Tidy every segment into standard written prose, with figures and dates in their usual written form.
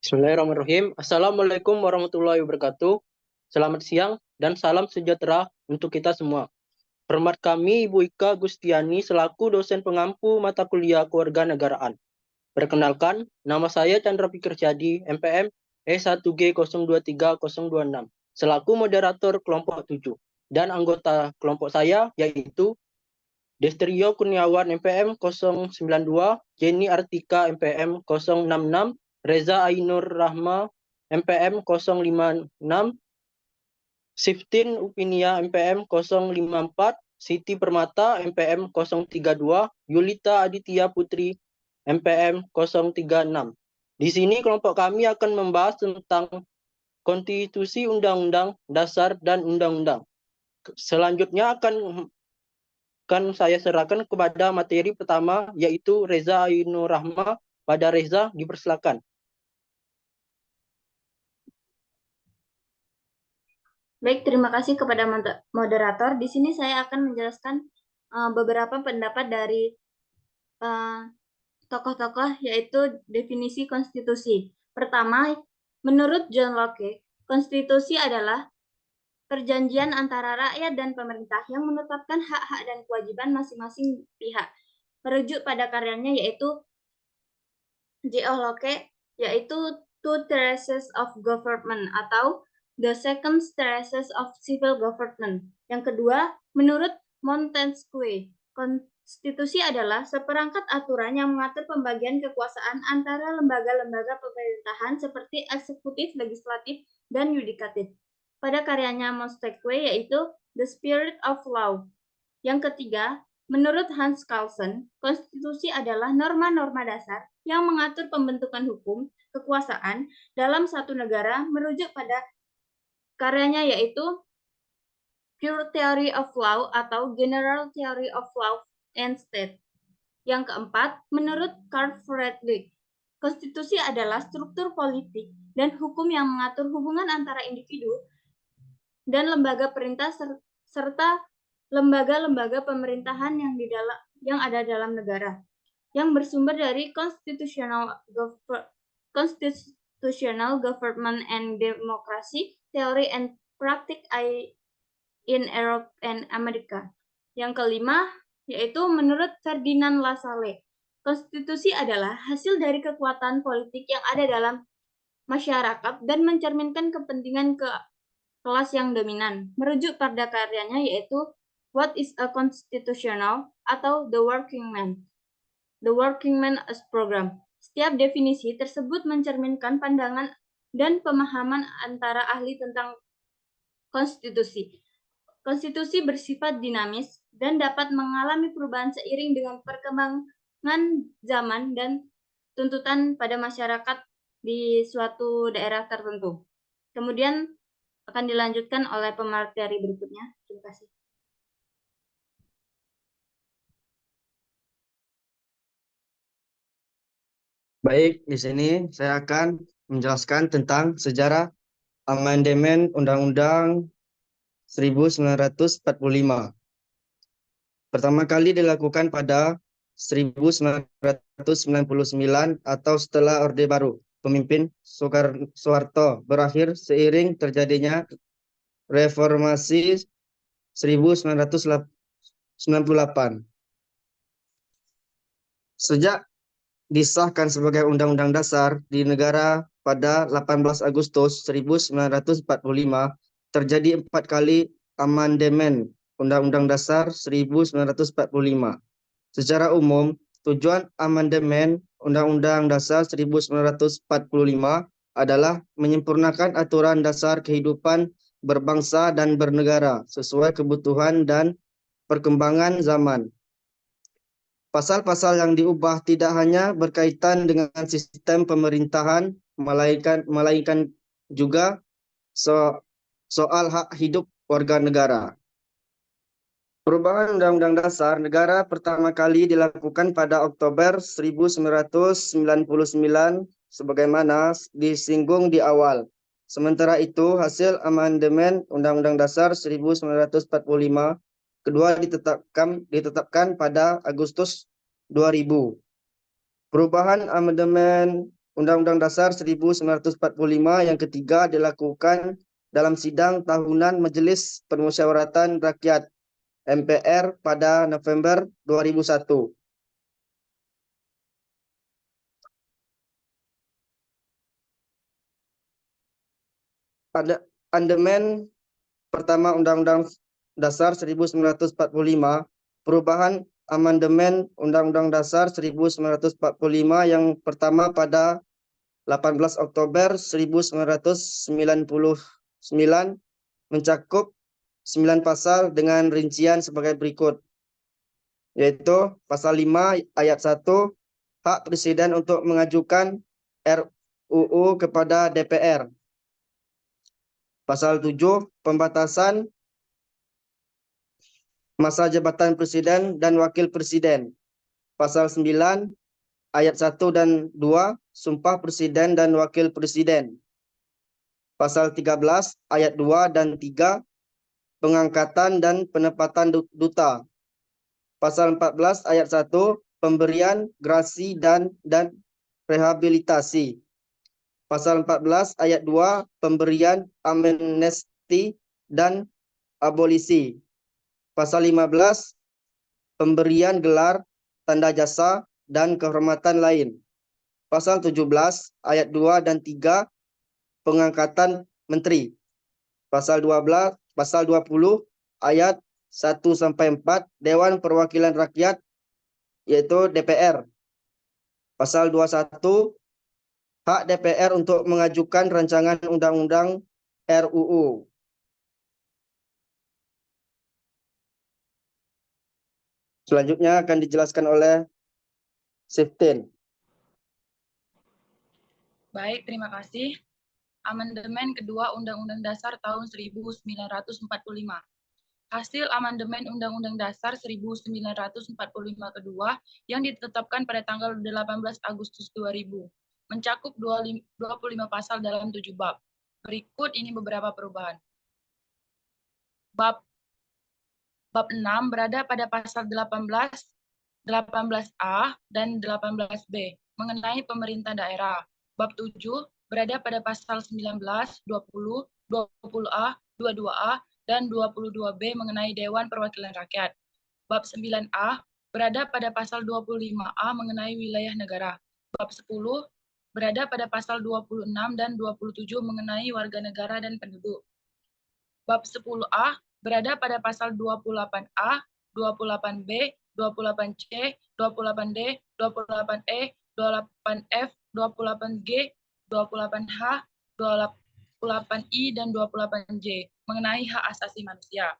Bismillahirrahmanirrahim. Assalamualaikum warahmatullahi wabarakatuh. Selamat siang dan salam sejahtera untuk kita semua. Hormat kami Ibu Ika Gustiani selaku dosen pengampu mata kuliah Kewarganegaraan. Perkenalkan, nama saya Chandra Fikir Syadi, MPM E1G023026, selaku moderator kelompok 7. Dan anggota kelompok saya yaitu Destrio Kurniawan MPM 092, Jenny Artika MPM 066, Reza Ainur Rahma MPM 056, Siftin Upinia MPM 054, Siti Permata MPM 032, Yulita Aditya Putri MPM 036. Di sini kelompok kami akan membahas tentang konstitusi undang-undang dasar dan undang-undang. Selanjutnya akan saya serahkan kepada materi pertama, yaitu Reza Ainur Rahma. Pada Reza, dipersilakan. Baik, terima kasih kepada moderator. Di sini saya akan menjelaskan beberapa pendapat dari tokoh-tokoh, yaitu definisi konstitusi. Pertama, menurut John Locke, konstitusi adalah perjanjian antara rakyat dan pemerintah yang menetapkan hak-hak dan kewajiban masing-masing pihak. Merujuk pada karyanya yaitu J.O. Locke, yaitu Two Theses of Government atau The Second Thesis of Civil Government. Yang kedua, menurut Montesquieu, konstitusi adalah seperangkat aturan yang mengatur pembagian kekuasaan antara lembaga-lembaga pemerintahan seperti eksekutif, legislatif, dan yudikatif. Pada karyanya Montesquieu yaitu The Spirit of Law. Yang ketiga, menurut Hans Kelsen, konstitusi adalah norma-norma dasar yang mengatur pembentukan hukum, kekuasaan dalam satu negara merujuk pada karyanya yaitu Pure Theory of Law atau General Theory of Law and State. Yang keempat, menurut Carl Friedrich, konstitusi adalah struktur politik dan hukum yang mengatur hubungan antara individu dan lembaga perintah serta lembaga-lembaga pemerintahan yang ada dalam negara, yang bersumber dari constitutional government and democracy theory and practice in Europe and America. Yang kelima, yaitu menurut Ferdinand Lassalle, konstitusi adalah hasil dari kekuatan politik yang ada dalam masyarakat dan mencerminkan kepentingan kelas yang dominan. Merujuk pada karyanya yaitu What is a Constitutional atau The Working Man. The Working Man as Program. Setiap definisi tersebut mencerminkan pandangan dan pemahaman antara ahli tentang konstitusi. Konstitusi bersifat dinamis dan dapat mengalami perubahan seiring dengan perkembangan zaman dan tuntutan pada masyarakat di suatu daerah tertentu. Kemudian akan dilanjutkan oleh pemateri berikutnya. Terima kasih. Baik, di sini saya akan menjelaskan tentang sejarah amandemen Undang-Undang 1945. Pertama kali dilakukan pada 1999 atau setelah Orde Baru pemimpin Soeharto berakhir seiring terjadinya reformasi 1998. Sejak disahkan sebagai Undang-Undang Dasar di negara pada 18 Agustus 1945, terjadi 4 kali amandemen Undang-Undang Dasar 1945. Secara umum, tujuan amandemen Undang-Undang Dasar 1945 adalah menyempurnakan aturan dasar kehidupan berbangsa dan bernegara sesuai kebutuhan dan perkembangan zaman. Pasal-pasal yang diubah tidak hanya berkaitan dengan sistem pemerintahan, melainkan juga soal hak hidup warga negara. Perubahan Undang-Undang Dasar Negara pertama kali dilakukan pada Oktober 1999 sebagaimana disinggung di awal. Sementara itu, hasil amandemen Undang-Undang Dasar 1945 kedua ditetapkan pada Agustus 2000. Perubahan amandemen Undang-Undang Dasar 1945 yang ketiga dilakukan dalam sidang tahunan Majelis Permusyawaratan Rakyat MPR pada November 2001. Ada amandemen pertama Undang-Undang Dasar 1945, perubahan amandemen Undang-Undang Dasar 1945 yang pertama pada 18 Oktober 1999 mencakup 9 pasal dengan rincian sebagai berikut, yaitu pasal 5 ayat 1, hak presiden untuk mengajukan RUU kepada DPR. Pasal 7, pembatasan masa jabatan presiden dan wakil presiden. Pasal 9 ayat 1 dan 2, sumpah presiden dan wakil presiden. Pasal 13 ayat 2 dan 3, pengangkatan dan penempatan duta. Pasal 14 ayat 1, pemberian grasi dan rehabilitasi. Pasal 14 ayat 2, pemberian amnesti dan abolisi. Pasal 15, pemberian gelar, tanda jasa, dan kehormatan lain. Pasal 17 ayat 2 dan 3, pengangkatan menteri. Pasal 20 ayat 1 sampai 4, Dewan Perwakilan Rakyat, yaitu DPR. Pasal 21, hak DPR untuk mengajukan rancangan undang-undang RUU. Selanjutnya akan dijelaskan oleh Siftin. Baik, terima kasih. Amandemen kedua Undang-Undang Dasar tahun 1945. Hasil amandemen Undang-Undang Dasar 1945 kedua yang ditetapkan pada tanggal 18 Agustus 2000, mencakup 25 pasal dalam 7 bab. Berikut ini beberapa perubahan. Bab 6 berada pada pasal 18, 18A, dan 18B mengenai pemerintah daerah. Bab 7 berada pada pasal 19, 20, 20A, 22A, dan 22B mengenai Dewan Perwakilan Rakyat. Bab 9A berada pada pasal 25A mengenai wilayah negara. Bab 10 berada pada pasal 26 dan 27 mengenai warga negara dan penduduk. Bab 10A berada pada pasal 28A, 28B, 28C, 28D, 28E, 28F, 28G, 28H, 28I, dan 28J mengenai hak asasi manusia.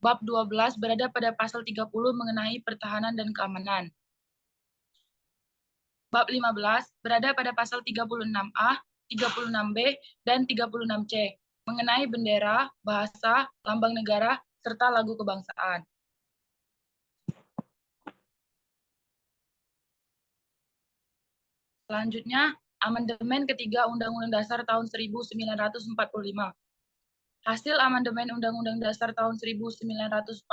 Bab 12 berada pada pasal 30 mengenai pertahanan dan keamanan. Bab 15 berada pada pasal 36A, 36B, dan 36C mengenai bendera, bahasa, lambang negara, serta lagu kebangsaan. Selanjutnya, amandemen ketiga Undang-Undang Dasar tahun 1945. Hasil amandemen Undang-Undang Dasar tahun 1945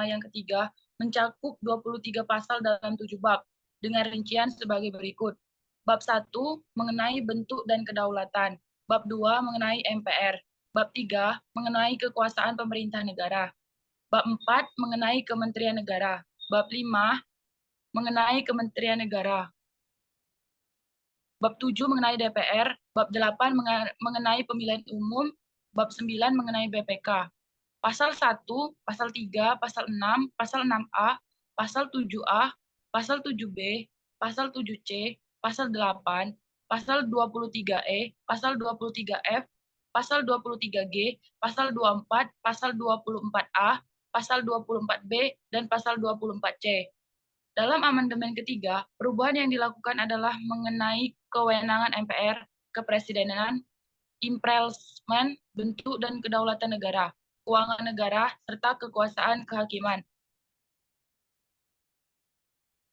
yang ketiga mencakup 23 pasal dalam 7 bab, dengan rincian sebagai berikut. Bab 1 mengenai bentuk dan kedaulatan. Bab 2 mengenai MPR. Bab 3 mengenai kekuasaan pemerintah negara. Bab 4 mengenai Kementerian Negara. Bab 5 mengenai Kementerian Negara. Bab 7 mengenai DPR. Bab 8 mengenai pemilihan umum. Bab 9 mengenai BPK. Pasal 1, Pasal 3, Pasal 6, Pasal 6A, Pasal 7A, Pasal 7B, Pasal 7C, Pasal 8, Pasal 23E, Pasal 23F, Pasal 23G, Pasal 24, Pasal 24A, Pasal 24B, dan Pasal 24C. Dalam amandemen ketiga, perubahan yang dilakukan adalah mengenai kewenangan MPR, kepresidenan, impeachment, bentuk dan kedaulatan negara, keuangan negara, serta kekuasaan kehakiman.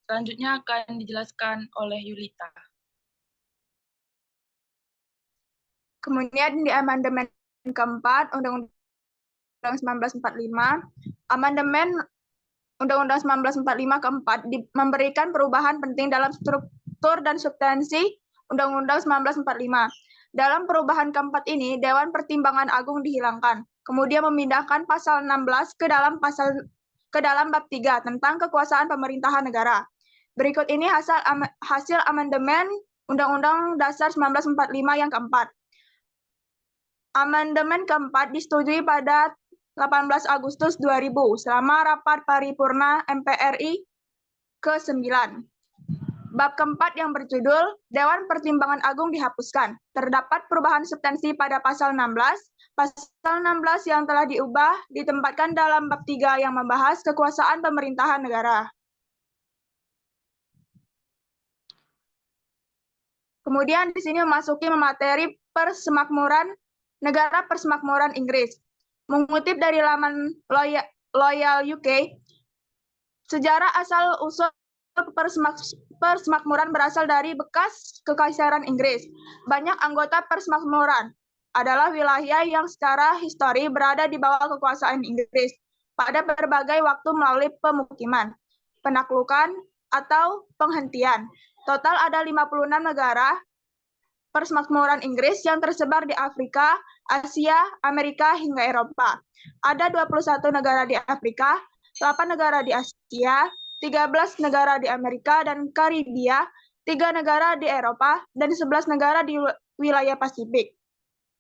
Selanjutnya akan dijelaskan oleh Yulita. Kemudian di amandemen keempat Undang-Undang 1945, amandemen Undang-Undang 1945 keempat memberikan perubahan penting dalam struktur dan substansi Undang-Undang 1945. Dalam perubahan keempat ini, Dewan Pertimbangan Agung dihilangkan, kemudian memindahkan pasal 16 ke dalam bab 3 tentang kekuasaan pemerintahan negara. Berikut ini hasil amandemen Undang-Undang Dasar 1945 yang keempat. Amandemen keempat disetujui pada 18 Agustus 2000 selama rapat paripurna MPRI ke-9. Bab keempat yang berjudul Dewan Pertimbangan Agung dihapuskan. Terdapat perubahan substansi pada pasal 16. Pasal 16 yang telah diubah ditempatkan dalam bab 3 yang membahas kekuasaan pemerintahan negara. Kemudian di sini memasuki materi persemakmuran negara persemakmuran Inggris. Mengutip dari laman Loyal UK, sejarah asal-usul persemakmuran berasal dari bekas Kekaisaran Inggris. Banyak anggota persemakmuran adalah wilayah yang secara histori berada di bawah kekuasaan Inggris pada berbagai waktu melalui pemukiman, penaklukan, atau penghentian. Total ada 56 negara persemakmuran Inggris yang tersebar di Afrika, Asia, Amerika, hingga Eropa. Ada 21 negara di Afrika, 8 negara di Asia, 13 negara di Amerika dan Karibia, 3 negara di Eropa, dan 11 negara di wilayah Pasifik.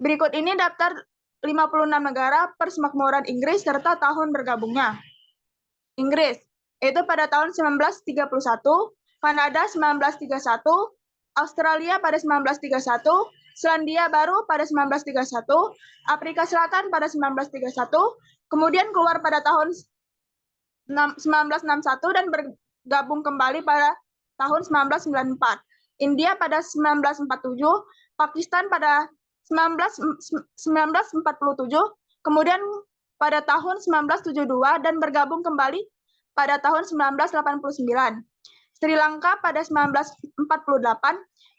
Berikut ini daftar 56 negara persemakmuran Inggris serta tahun bergabungnya. Inggris, yaitu pada tahun 1931, Kanada 1931, Australia pada 1931, Selandia Baru pada 1931, Afrika Selatan pada 1931, kemudian keluar pada tahun 1961 dan bergabung kembali pada tahun 1994. India pada 1947, Pakistan pada 1947, kemudian pada tahun 1972 dan bergabung kembali pada tahun 1989. Sri Lanka pada 1948,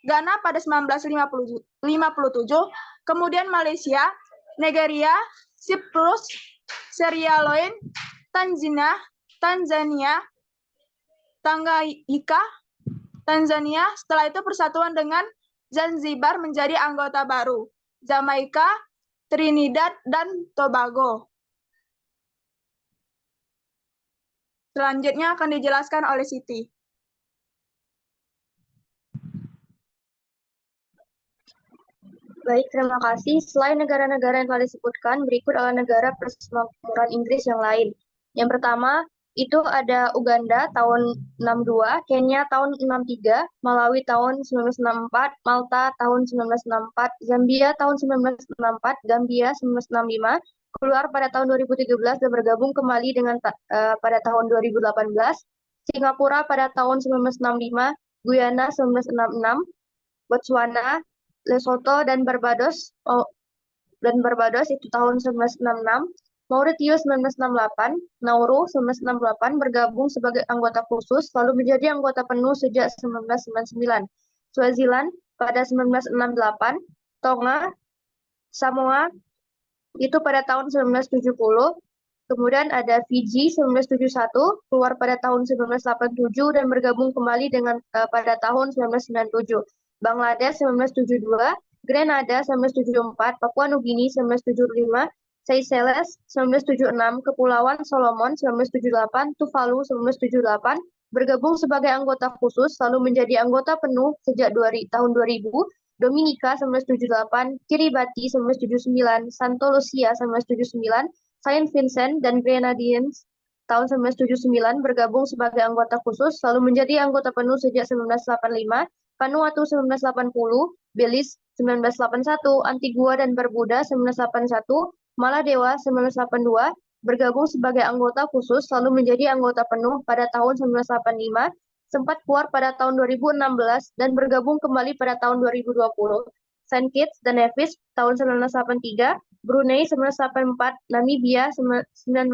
Ghana pada 1957, kemudian Malaysia, Nigeria, Siprus, Sierra Leone, Tanzania, Tanganyika, Tanzania. Setelah itu persatuan dengan Zanzibar menjadi anggota baru, Jamaika, Trinidad, dan Tobago. Selanjutnya akan dijelaskan oleh Siti. Baik, terima kasih. Selain negara-negara yang telah disebutkan, berikut adalah negara persemakmuran Inggris yang lain. Yang pertama, itu ada Uganda tahun 62, Kenya tahun 63, Malawi tahun 1964, Malta tahun 1964, Zambia tahun 1964, Gambia 1965, keluar pada tahun 2013 dan bergabung kembali dengan pada tahun 2018, Singapura pada tahun 1965, Guyana 1966, Botswana, Lesotho dan Barbados itu tahun 1966, Mauritius 1968, Nauru 1968 bergabung sebagai anggota khusus lalu menjadi anggota penuh sejak 1999. Swaziland pada 1968, Tonga, Samoa itu pada tahun 1970, kemudian ada Fiji 1971 keluar pada tahun 1987 dan bergabung kembali dengan pada tahun 1997. Bangladesh 1972, Grenada 1974, Papua Nugini 1975, Seychelles 1976, Kepulauan Solomon 1978, Tuvalu 1978, bergabung sebagai anggota khusus lalu menjadi anggota penuh sejak tahun 2000, Dominika 1978, Kiribati 1979, Santo Lucia 1979, Saint Vincent dan Grenadines tahun 1979 bergabung sebagai anggota khusus lalu menjadi anggota penuh sejak 1985, Vanuatu 1980, Belize 1981, Antigua dan Barbuda 1981, Maladewa 1982 bergabung sebagai anggota khusus lalu menjadi anggota penuh pada tahun 1985, sempat keluar pada tahun 2016 dan bergabung kembali pada tahun 2020. Saint Kitts dan Nevis tahun 1983, Brunei 1984, Namibia 1990,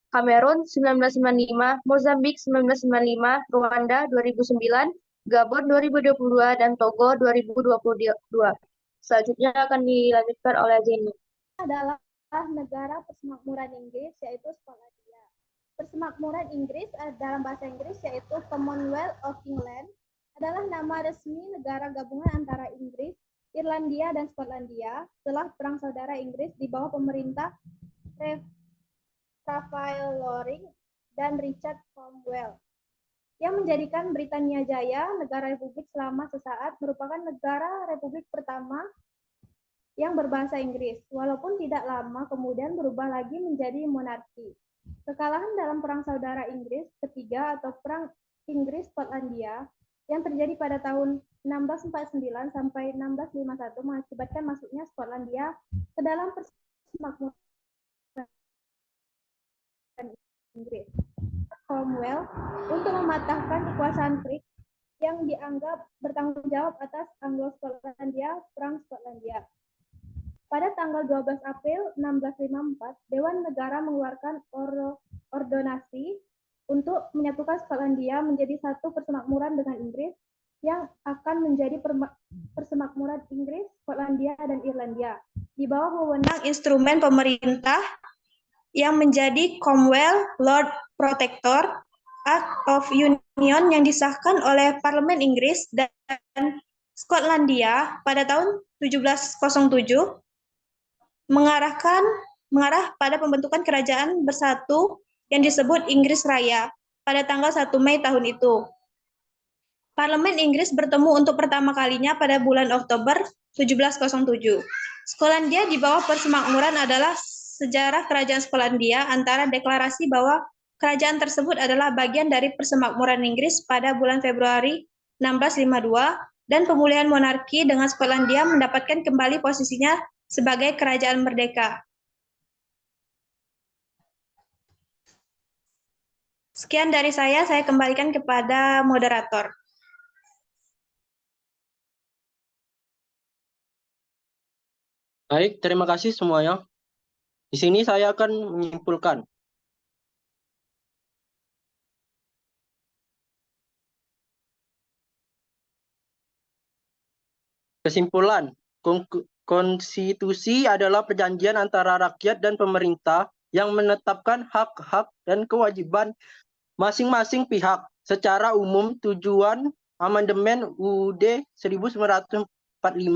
Kamerun 1995, Mozambik 1995, Rwanda 2009, Gabon 2022, dan Togo 2022. Selanjutnya akan dilanjutkan oleh Jenny. Adalah negara persemakmuran Inggris, yaitu Skotlandia. Persemakmuran Inggris dalam bahasa Inggris yaitu Commonwealth of England adalah nama resmi negara gabungan antara Inggris, Irlandia, dan Skotlandia setelah Perang Saudara Inggris di bawah pemerintah Raphael Loring dan Richard Cromwell, yang menjadikan Britania Jaya, negara republik selama sesaat, merupakan negara republik pertama yang berbahasa Inggris, walaupun tidak lama kemudian berubah lagi menjadi monarki. Kekalahan dalam Perang Saudara Inggris ketiga atau Perang Inggris-Skotlandia yang terjadi pada tahun 1649 sampai 1651 mengakibatkan masuknya Skotlandia ke dalam persemakmuran Inggris. Cromwell untuk mematahkan kekuasaan Whig yang dianggap bertanggung jawab atas Anglo-Skotlandia, Perang Skotlandia. Pada tanggal 12 April 1654, Dewan Negara mengeluarkan ordonasi untuk menyatukan Skotlandia menjadi satu persemakmuran dengan Inggris yang akan menjadi persemakmuran Inggris, Skotlandia, dan Irlandia di bawah wewenang instrumen pemerintah yang menjadi Cromwell Lord Protector Act of Union yang disahkan oleh Parlemen Inggris dan Skotlandia pada tahun 1707 mengarah pada pembentukan kerajaan bersatu yang disebut Inggris Raya pada tanggal 1 Mei tahun itu. Parlemen Inggris bertemu untuk pertama kalinya pada bulan Oktober 1707. Skotlandia di bawah persemakmuran adalah sejarah kerajaan Skotlandia antara deklarasi bahwa kerajaan tersebut adalah bagian dari persemakmuran Inggris pada bulan Februari 1652 dan pemulihan monarki dengan Skotlandia mendapatkan kembali posisinya sebagai kerajaan merdeka. Sekian dari saya kembalikan kepada moderator. Baik, terima kasih semuanya. Di sini saya akan menyimpulkan. Kesimpulan, konstitusi adalah perjanjian antara rakyat dan pemerintah yang menetapkan hak-hak dan kewajiban masing-masing pihak. Secara umum, tujuan amandemen UUD 1945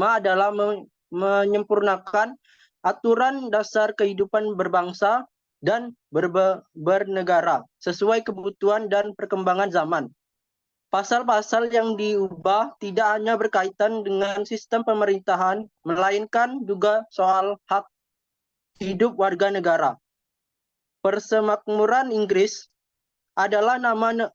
adalah menyempurnakan aturan dasar kehidupan berbangsa dan bernegara sesuai kebutuhan dan perkembangan zaman. Pasal-pasal yang diubah tidak hanya berkaitan dengan sistem pemerintahan, melainkan juga soal hak hidup warga negara. Persemakmuran Inggris adalah nama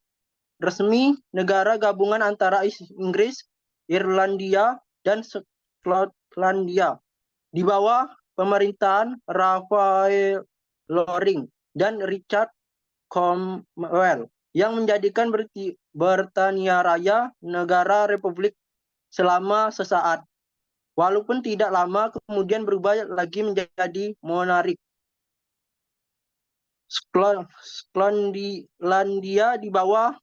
resmi negara gabungan antara Inggris, Irlandia, dan Skotlandia di bawah pemerintahan Raphael Loring dan Richard Cromwell yang menjadikan Britania Raya negara republik selama sesaat, walaupun tidak lama kemudian berubah lagi menjadi monarki. Skotlandia di bawah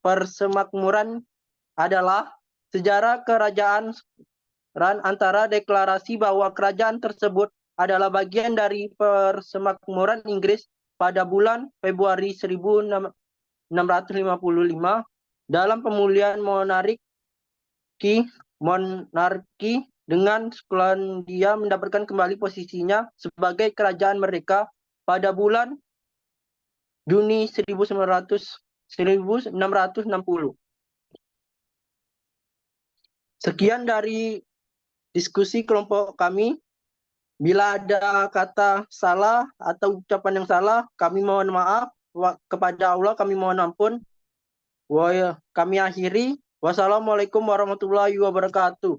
persemakmuran adalah sejarah kerajaan antara deklarasi bahwa kerajaan tersebut adalah bagian dari persemakmuran Inggris pada bulan Februari 1655 dalam pemulihan monarki dengan Skotlandia mendapatkan kembali posisinya sebagai kerajaan mereka pada bulan Juni 1660. Sekian dari diskusi kelompok kami. Bila ada kata salah atau ucapan yang salah, kami mohon maaf. Kepada Allah kami mohon ampun. Kami akhiri. Wassalamualaikum warahmatullahi wabarakatuh.